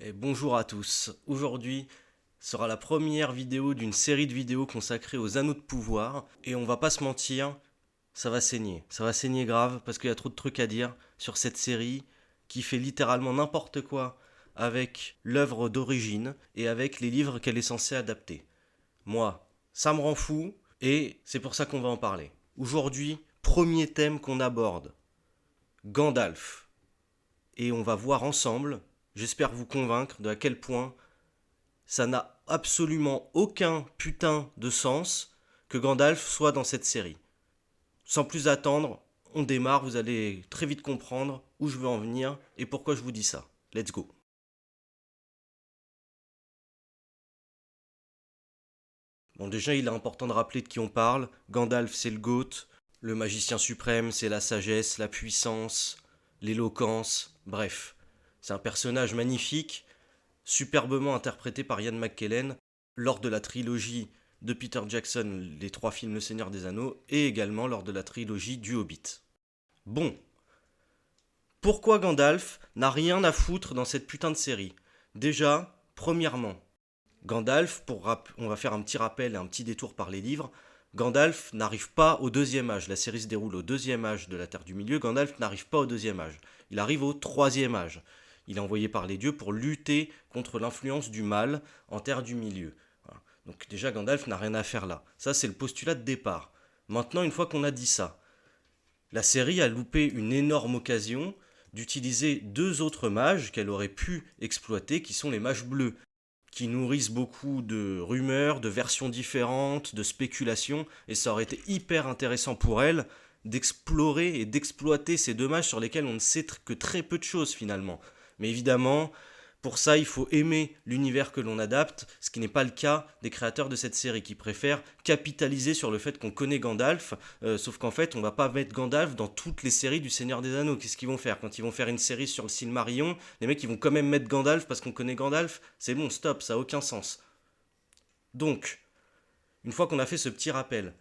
Et bonjour à tous. Aujourd'hui sera la première vidéo d'une série de vidéos consacrées aux anneaux de pouvoir. Et on va pas se mentir, ça va saigner. Ça va saigner grave parce qu'il y a trop de trucs à dire sur cette série qui fait littéralement n'importe quoi avec l'œuvre d'origine et avec les livres qu'elle est censée adapter. Moi, ça me rend fou et c'est pour ça qu'on va en parler. Aujourd'hui, premier thème qu'on aborde, Gandalf. Et on va voir ensemble, j'espère vous convaincre de à quel point ça n'a absolument aucun putain de sens que Gandalf soit dans cette série. Sans plus attendre, on démarre, vous allez très vite comprendre où je veux en venir et pourquoi je vous dis ça. Let's go. Bon, déjà, il est important de rappeler de qui on parle. Gandalf, c'est le GOAT. Le magicien suprême, c'est la sagesse, la puissance, l'éloquence. Bref, c'est un personnage magnifique, superbement interprété par Ian McKellen lors de la trilogie de Peter Jackson, les trois films Le Seigneur des Anneaux, et également lors de la trilogie du Hobbit. Bon, pourquoi Gandalf n'a rien à foutre dans cette putain de série? Déjà, premièrement, Gandalf, on va faire un petit rappel et un petit détour par les livres. Gandalf n'arrive pas au deuxième âge. La série se déroule au deuxième âge de la Terre du Milieu. Gandalf n'arrive pas au deuxième âge. Il arrive au troisième âge. Il est envoyé par les dieux pour lutter contre l'influence du mal en Terre du Milieu. Voilà. Donc déjà, Gandalf n'a rien à faire là. Ça, c'est le postulat de départ. Maintenant, une fois qu'on a dit ça, la série a loupé une énorme occasion d'utiliser deux autres mages qu'elle aurait pu exploiter, qui sont les mages bleus, qui nourrissent beaucoup de rumeurs, de versions différentes, de spéculations, et ça aurait été hyper intéressant pour elle d'explorer et d'exploiter ces deux mages sur lesquels on ne sait que très peu de choses finalement. Mais évidemment, pour ça, il faut aimer l'univers que l'on adapte, ce qui n'est pas le cas des créateurs de cette série, qui préfèrent capitaliser sur le fait qu'on connaît Gandalf, sauf qu'en fait, on va pas mettre Gandalf dans toutes les séries du Seigneur des Anneaux. Qu'est-ce qu'ils vont faire? Quand ils vont faire une série sur le Silmarillion, les mecs, ils vont quand même mettre Gandalf parce qu'on connaît Gandalf. C'est bon, stop, ça n'a aucun sens. Donc, une fois qu'on a fait ce petit rappel,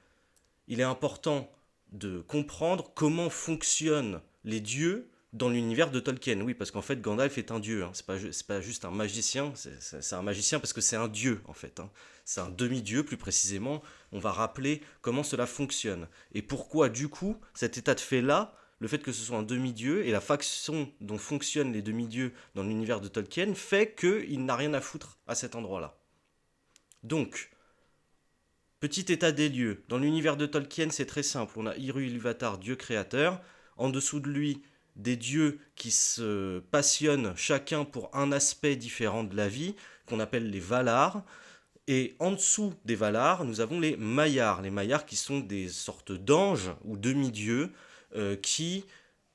il est important de comprendre comment fonctionnent les dieux dans l'univers de Tolkien. Oui, parce qu'en fait, Gandalf est un dieu. Hein. C'est pas juste un magicien. C'est un magicien parce que c'est un dieu, en fait. Hein. C'est un demi-dieu, plus précisément. On va rappeler comment cela fonctionne. Et pourquoi, du coup, cet état de fait-là, le fait que ce soit un demi-dieu et la façon dont fonctionnent les demi-dieux dans l'univers de Tolkien fait qu'il n'a rien à foutre à cet endroit-là. Donc, petit état des lieux. Dans l'univers de Tolkien, c'est très simple. On a Iru-Ilúvatar, dieu créateur. En dessous de lui, des dieux qui se passionnent chacun pour un aspect différent de la vie, qu'on appelle les Valar. Et en dessous des Valar, nous avons les Maiars. Les Maiars qui sont des sortes d'anges ou demi-dieux qui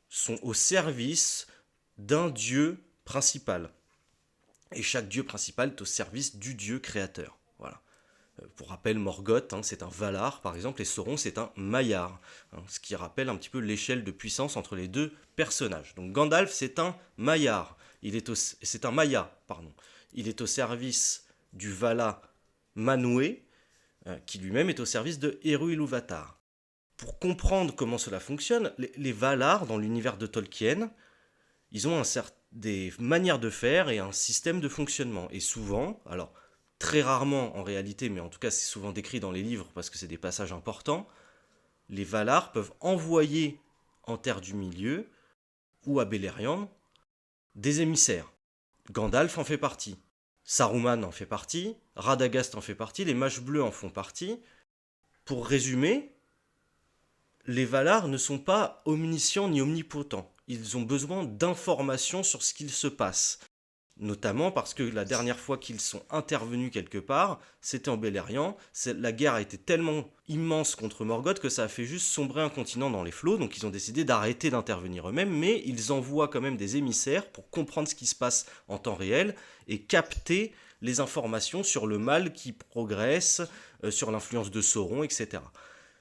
sont au service d'un dieu principal. Et chaque dieu principal est au service du dieu créateur. Voilà. Pour rappel, Morgoth, hein, c'est un Valar par exemple, et Sauron, c'est un Maiar, hein, ce qui rappelle un petit peu l'échelle de puissance entre les deux personnages. Donc Gandalf, c'est un Maiar, c'est un Maia, pardon. Il est au service du Vala Manwë, qui lui-même est au service de Eru-Ilúvatar. Pour comprendre comment cela fonctionne, les Valar, dans l'univers de Tolkien, ils ont des manières de faire et un système de fonctionnement. Et souvent, alors très rarement en réalité, mais en tout cas c'est souvent décrit dans les livres parce que c'est des passages importants, les Valar peuvent envoyer en Terre du Milieu ou à Beleriand des émissaires. Gandalf en fait partie, Saruman en fait partie, Radagast en fait partie, les Mages Bleus en font partie. Pour résumer, les Valar ne sont pas omniscients ni omnipotents. Ils ont besoin d'informations sur ce qu'il se passe. Notamment parce que la dernière fois qu'ils sont intervenus quelque part, c'était en Beleriand. La guerre a été tellement immense contre Morgoth que ça a fait juste sombrer un continent dans les flots. Donc ils ont décidé d'arrêter d'intervenir eux-mêmes, mais ils envoient quand même des émissaires pour comprendre ce qui se passe en temps réel et capter les informations sur le mal qui progresse, sur l'influence de Sauron, etc.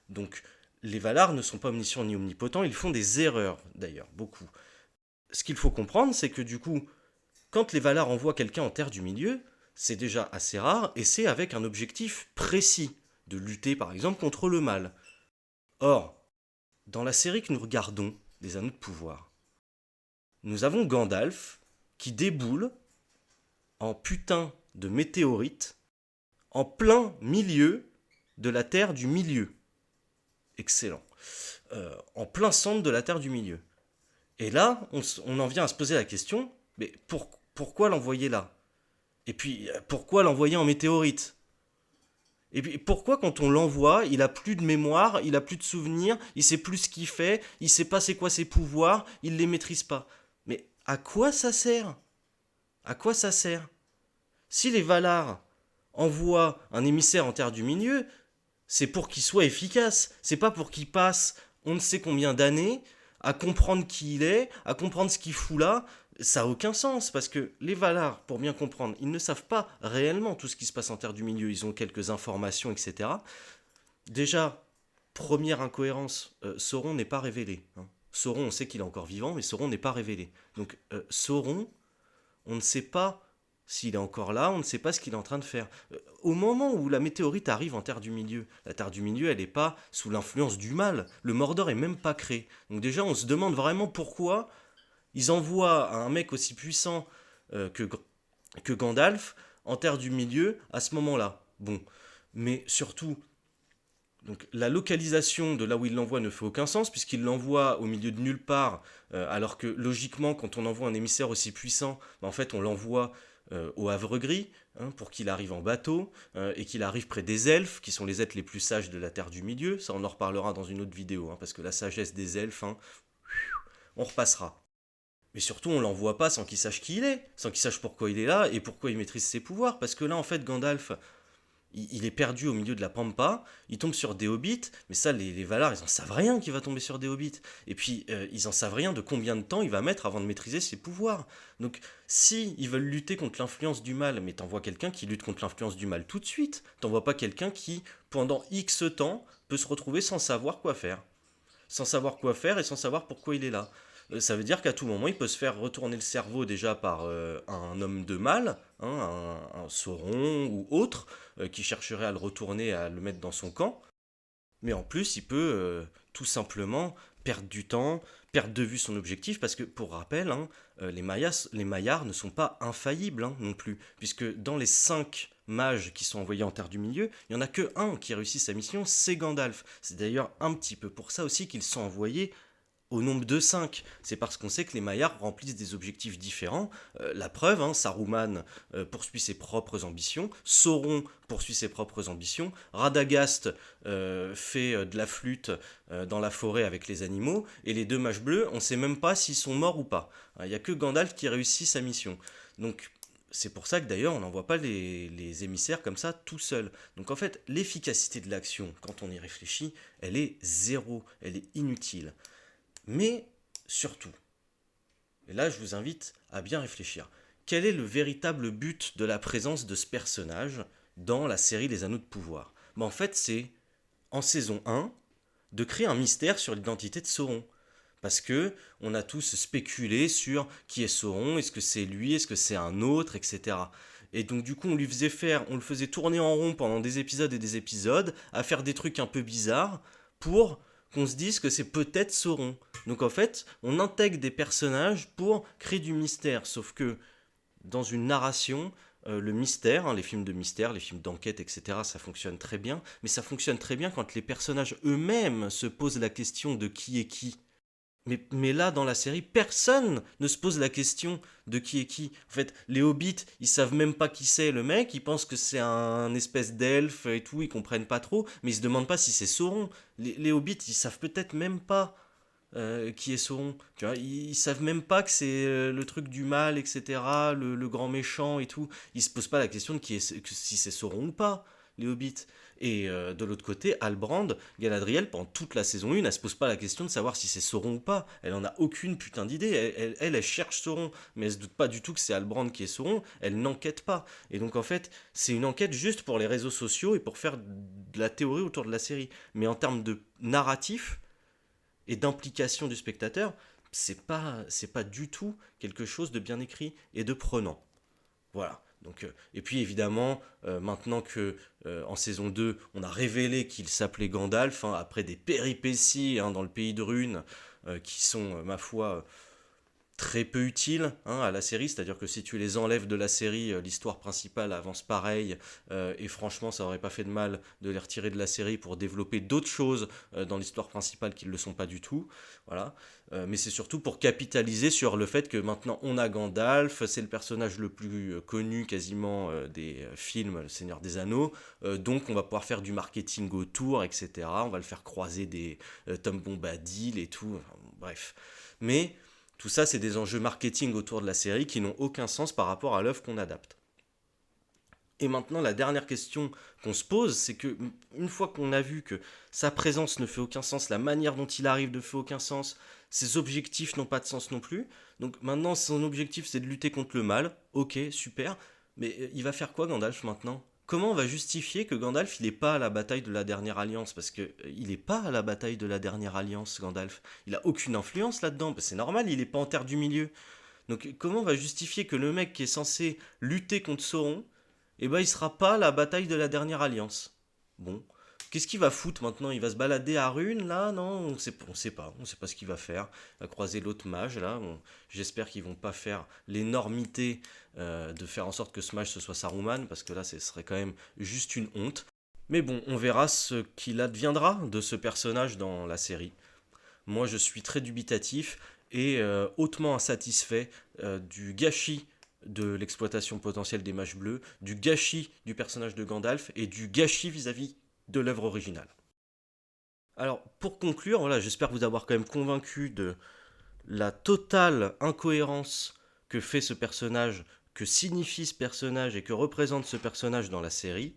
Donc les Valar ne sont pas omniscients ni omnipotents, ils font des erreurs d'ailleurs, beaucoup. Ce qu'il faut comprendre, c'est que du coup, quand les Valar envoient quelqu'un en Terre du Milieu, c'est déjà assez rare et c'est avec un objectif précis, de lutter par exemple contre le mal. Or, dans la série que nous regardons, des Anneaux de Pouvoir, nous avons Gandalf qui déboule en putain de météorite en plein milieu de la Terre du milieu. Excellent. En plein centre de la Terre du milieu. Et là, on en vient à se poser la question, mais pourquoi l'envoyer là? Et puis, pourquoi l'envoyer en météorite? Et puis, pourquoi quand on l'envoie, il a plus de mémoire, il a plus de souvenirs, il sait plus ce qu'il fait, il sait pas c'est quoi ses pouvoirs, il les maîtrise pas? Mais à quoi ça sert? À quoi ça sert? Si les Valar envoient un émissaire en Terre du Milieu, c'est pour qu'il soit efficace. C'est pas pour qu'il passe on ne sait combien d'années à comprendre qui il est, à comprendre ce qu'il fout là. Ça n'a aucun sens, parce que les Valar, pour bien comprendre, ils ne savent pas réellement tout ce qui se passe en Terre du Milieu. Ils ont quelques informations, etc. Déjà, première incohérence, Sauron n'est pas révélé. Sauron, on sait qu'il est encore vivant, mais Sauron n'est pas révélé. Donc Sauron, on ne sait pas s'il est encore là, on ne sait pas ce qu'il est en train de faire. Au moment où la météorite arrive en Terre du Milieu, la Terre du Milieu, elle n'est pas sous l'influence du mal. Le Mordor est même pas créé. Donc déjà, on se demande vraiment pourquoi ils envoient un mec aussi puissant que Gandalf en Terre du Milieu à ce moment-là. Bon, mais surtout, donc la localisation de là où il l'envoie ne fait aucun sens, puisqu'il l'envoie au milieu de nulle part, alors que logiquement, quand on envoie un émissaire aussi puissant, en fait on l'envoie au Havre Gris, pour qu'il arrive en bateau, et qu'il arrive près des elfes, qui sont les êtres les plus sages de la Terre du Milieu. Ça, on en reparlera dans une autre vidéo, parce que la sagesse des elfes, on repassera. Mais surtout, on l'envoie pas sans qu'il sache qui il est, sans qu'il sache pourquoi il est là et pourquoi il maîtrise ses pouvoirs. Parce que là, en fait, Gandalf, il est perdu au milieu de la pampa, il tombe sur des hobbits, mais ça, les Valar, ils en savent rien qu'il va tomber sur des hobbits. Et puis, ils en savent rien de combien de temps il va mettre avant de maîtriser ses pouvoirs. Donc, si ils veulent lutter contre l'influence du mal, mais t'envoies quelqu'un qui lutte contre l'influence du mal tout de suite. T'envoies pas quelqu'un qui, pendant X temps, peut se retrouver sans savoir quoi faire. Sans savoir quoi faire et sans savoir pourquoi il est là. Ça veut dire qu'à tout moment, il peut se faire retourner le cerveau déjà par un homme de mal, un Sauron ou autre, qui chercherait à le retourner, à le mettre dans son camp. Mais en plus, il peut tout simplement perdre du temps, perdre de vue son objectif, parce que, pour rappel, les Maillards ne sont pas infaillibles non plus, puisque dans les 5 mages qui sont envoyés en Terre du Milieu, il n'y en a que un qui réussit sa mission, c'est Gandalf. C'est d'ailleurs un petit peu pour ça aussi qu'ils sont envoyés au nombre de 5. C'est parce qu'on sait que les Maillards remplissent des objectifs différents. La preuve, Saruman poursuit ses propres ambitions, Sauron poursuit ses propres ambitions, Radagast fait de la flûte dans la forêt avec les animaux, et les 2 mages bleus, on ne sait même pas s'ils sont morts ou pas. Il n'y a que Gandalf qui réussit sa mission. Donc c'est pour ça que d'ailleurs on n'envoie pas les émissaires comme ça tout seul. Donc en fait, l'efficacité de l'action, quand on y réfléchit, elle est zéro, elle est inutile. Mais surtout, et là je vous invite à bien réfléchir, quel est le véritable but de la présence de ce personnage dans la série Les Anneaux de Pouvoir? En fait, c'est, en saison 1, de créer un mystère sur l'identité de Sauron. Parce que on a tous spéculé sur qui est Sauron, est-ce que c'est lui, est-ce que c'est un autre, etc. Et donc du coup on le faisait tourner en rond pendant des épisodes et des épisodes, à faire des trucs un peu bizarres, pour qu'on se dise que c'est peut-être Sauron. Donc en fait, on intègre des personnages pour créer du mystère, sauf que dans une narration, le mystère, les films de mystère, les films d'enquête, etc., ça fonctionne très bien, mais ça fonctionne très bien quand les personnages eux-mêmes se posent la question de qui est qui. Mais là, dans la série, personne ne se pose la question de qui est qui. En fait, les hobbits, ils savent même pas qui c'est le mec, ils pensent que c'est un espèce d'elfe et tout, ils comprennent pas trop, mais ils se demandent pas si c'est Sauron. Les hobbits, ils savent peut-être même pas qui est Sauron. Tu vois, ils savent même pas que c'est le truc du mal, etc., le grand méchant et tout. Ils se posent pas la question de si c'est Sauron ou pas, les hobbits. Et de l'autre côté, Halbrand, Galadriel, pendant toute la saison 1, elle se pose pas la question de savoir si c'est Sauron ou pas. Elle en a aucune putain d'idée. Elle cherche Sauron, mais elle se doute pas du tout que c'est Halbrand qui est Sauron. Elle n'enquête pas. Et donc en fait, c'est une enquête juste pour les réseaux sociaux et pour faire de la théorie autour de la série. Mais en termes de narratif et d'implication du spectateur, c'est pas du tout quelque chose de bien écrit et de prenant. Voilà. Donc, et puis évidemment, maintenant que en saison 2, on a révélé qu'il s'appelait Gandalf, après des péripéties dans le pays de Rune, qui sont, ma foi, très peu utiles à la série, c'est-à-dire que si tu les enlèves de la série, l'histoire principale avance pareil, et franchement ça aurait pas fait de mal de les retirer de la série pour développer d'autres choses dans l'histoire principale qui ne le sont pas du tout, voilà. Mais c'est surtout pour capitaliser sur le fait que maintenant on a Gandalf, c'est le personnage le plus connu quasiment des films Le Seigneur des Anneaux, donc on va pouvoir faire du marketing autour, etc. On va le faire croiser des Tom Bombadil et tout, enfin, bref. Mais tout ça, c'est des enjeux marketing autour de la série qui n'ont aucun sens par rapport à l'œuvre qu'on adapte. Et maintenant, la dernière question qu'on se pose, c'est que une fois qu'on a vu que sa présence ne fait aucun sens, la manière dont il arrive ne fait aucun sens, ses objectifs n'ont pas de sens non plus. Donc maintenant, son objectif, c'est de lutter contre le mal. Ok, super. Mais il va faire quoi, Gandalf, maintenant? Comment on va justifier que Gandalf, il n'est pas à la bataille de la dernière alliance? Parce que il n'est pas à la bataille de la dernière alliance, Gandalf. Il a aucune influence là-dedans. C'est normal, il n'est pas en Terre du Milieu. Donc comment on va justifier que le mec qui est censé lutter contre Sauron, eh ben il sera pas à la bataille de la dernière alliance? Bon, qu'est-ce qu'il va foutre maintenant? Il va se balader à Rune là? Non, on sait pas ce qu'il va faire. Il va croiser l'autre mage là. Bon, j'espère qu'ils vont pas faire l'énormité de faire en sorte que ce mage ce soit Saruman, parce que là ce serait quand même juste une honte. Mais bon, on verra ce qu'il adviendra de ce personnage dans la série. Moi, je suis très dubitatif et hautement insatisfait du gâchis de l'exploitation potentielle des mages bleus, du gâchis du personnage de Gandalf et du gâchis vis-à-vis de l'œuvre originale. Alors, pour conclure, voilà, j'espère vous avoir quand même convaincu de la totale incohérence que fait ce personnage, que signifie ce personnage et que représente ce personnage dans la série.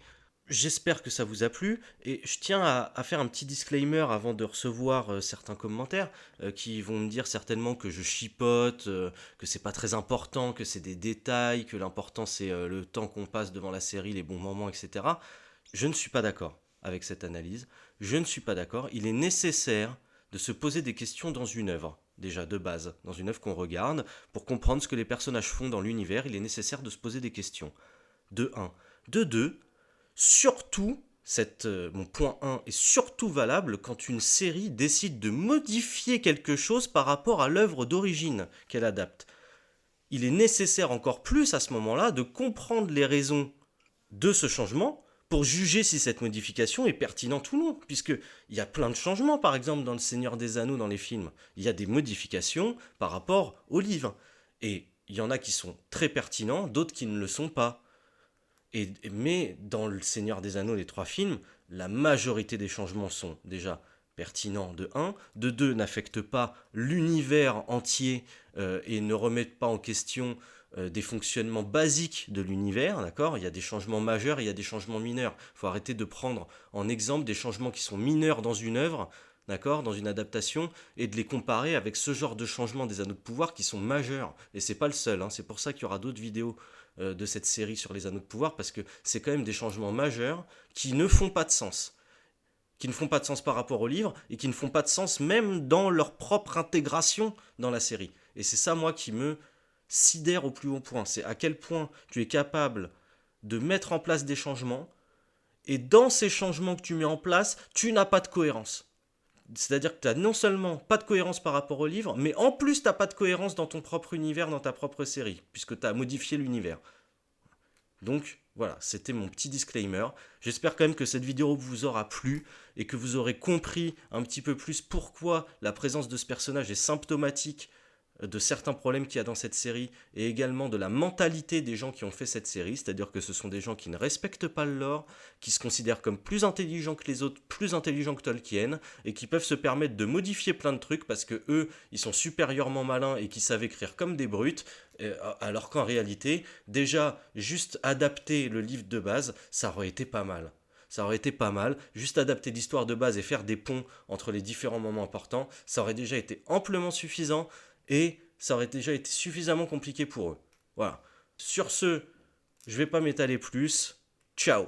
J'espère que ça vous a plu et je tiens à faire un petit disclaimer avant de recevoir certains commentaires qui vont me dire certainement que je chipote, que c'est pas très important, que c'est des détails, que l'important c'est le temps qu'on passe devant la série, les bons moments, etc. Je ne suis pas d'accord avec cette analyse. Je ne suis pas d'accord. Il est nécessaire de se poser des questions dans une œuvre, déjà de base, dans une œuvre qu'on regarde, pour comprendre ce que les personnages font dans l'univers, il est nécessaire de se poser des questions. De un. De 2. Surtout, mon point 1 est surtout valable quand une série décide de modifier quelque chose par rapport à l'œuvre d'origine qu'elle adapte. Il est nécessaire encore plus à ce moment-là de comprendre les raisons de ce changement pour juger si cette modification est pertinente ou non, puisqu'il y a plein de changements, par exemple dans Le Seigneur des Anneaux, dans les films. Il y a des modifications par rapport au livre. Et il y en a qui sont très pertinents, d'autres qui ne le sont pas. Mais dans Le Seigneur des Anneaux, les 3 films, la majorité des changements sont déjà pertinents de 1, de 2 n'affectent pas l'univers entier et ne remettent pas en question des fonctionnements basiques de l'univers, d'accord? Il y a des changements majeurs et il y a des changements mineurs. Il faut arrêter de prendre en exemple des changements qui sont mineurs dans une œuvre, d'accord, dans une adaptation, et de les comparer avec ce genre de changements des Anneaux de pouvoir qui sont majeurs. Et c'est pas le seul, c'est pour ça qu'il y aura d'autres vidéos de cette série sur les Anneaux de pouvoir, parce que c'est quand même des changements majeurs qui ne font pas de sens. Qui ne font pas de sens par rapport au livre, et qui ne font pas de sens même dans leur propre intégration dans la série. Et c'est ça, moi, qui me sidère au plus haut point. C'est à quel point tu es capable de mettre en place des changements, et dans ces changements que tu mets en place, tu n'as pas de cohérence. C'est-à-dire que tu n'as non seulement pas de cohérence par rapport au livre, mais en plus tu n'as pas de cohérence dans ton propre univers, dans ta propre série, puisque tu as modifié l'univers. Donc voilà, c'était mon petit disclaimer. J'espère quand même que cette vidéo vous aura plu et que vous aurez compris un petit peu plus pourquoi la présence de ce personnage est symptomatique de certains problèmes qu'il y a dans cette série et également de la mentalité des gens qui ont fait cette série, c'est-à-dire que ce sont des gens qui ne respectent pas le lore, qui se considèrent comme plus intelligents que les autres, plus intelligents que Tolkien, et qui peuvent se permettre de modifier plein de trucs parce que eux, ils sont supérieurement malins et qui savent écrire comme des brutes, alors qu'en réalité, déjà, juste adapter le livre de base, ça aurait été pas mal. Ça aurait été pas mal, juste adapter l'histoire de base et faire des ponts entre les différents moments importants, ça aurait déjà été amplement suffisant, et ça aurait déjà été suffisamment compliqué pour eux. Voilà. Sur ce, je vais pas m'étaler plus. Ciao.